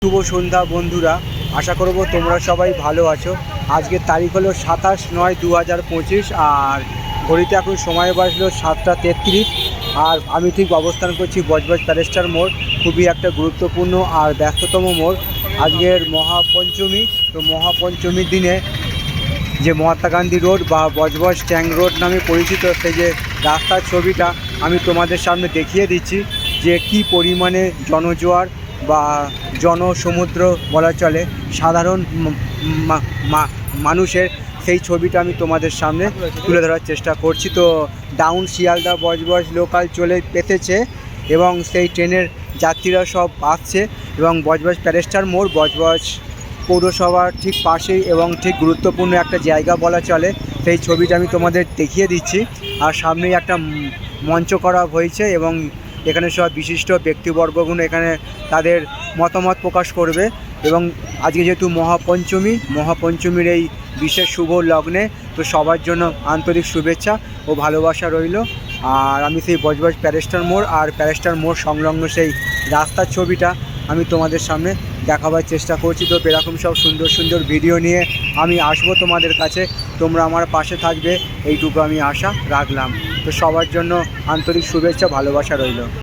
শুভ সন্ধ্যা বন্ধুরা, আশা করব তোমরা সবাই ভালো আছো। আজকের তারিখ হলো 27/9/2025 আর ঘড়িতে এখন সময় বাজলো 7টা 33। আর আমি ঠিক অবস্থান করছি বজবজ প্যালেস্টার মোড়, খুবই একটা গুরুত্বপূর্ণ আর ব্যস্ততম মোড়। আজকের মহাপঞ্চমী, তো মহাপঞ্চমীর দিনে যে মহাত্মা গান্ধী রোড বা বজবজ ট্যাঙ্ক রোড নামে পরিচিত সেই যে রাস্তার ছবিটা আমি তোমাদের সামনে দেখিয়ে দিচ্ছি, যে কি পরিমাণে জনজোয়ার বা জনসমুদ্র বলা চলে সাধারণ মানুষের, সেই ছবিটা আমি তোমাদের সামনে তুলে ধরার চেষ্টা করছি। তো ডাউন শিয়ালদা বজবজ লোকাল চলে পেতেছে এবং সেই ট্রেনের যাত্রীরা সব আসছে এবং বজবজ প্যালেস্টার মোড় বজবজ পৌরসভার ঠিক পাশেই এবং ঠিক গুরুত্বপূর্ণ একটা জায়গা বলা চলে। সেই ছবিটা আমি তোমাদের দেখিয়ে দিচ্ছি। আর সামনেই একটা মঞ্চ করা হয়েছে এবং এখানে সব বিশিষ্ট ব্যক্তিবর্গগুলো এখানে তাদের মতামত প্রকাশ করবে। এবং আজকে যেহেতু মহাপঞ্চমীর এই বিশেষ শুভ লগ্নে, তো সবার জন্য আন্তরিক শুভেচ্ছা ও ভালোবাসা রইল। আর আমি সেই বজবজ প্যালেস্টার মোড় আর প্যালেস্টার মোড় সংলগ্ন সেই রাস্তার ছবিটা আমি তোমাদের সামনে দেখাবার চেষ্টা করছি। তো এরকম সব সুন্দর সুন্দর ভিডিও নিয়ে আমি আসবো তোমাদের কাছে, তোমরা আমার পাশে থাকবে এইটুকু আমি আশা রাখলাম। তো সবার জন্য আন্তরিক শুভেচ্ছা ভালোবাসা রইল।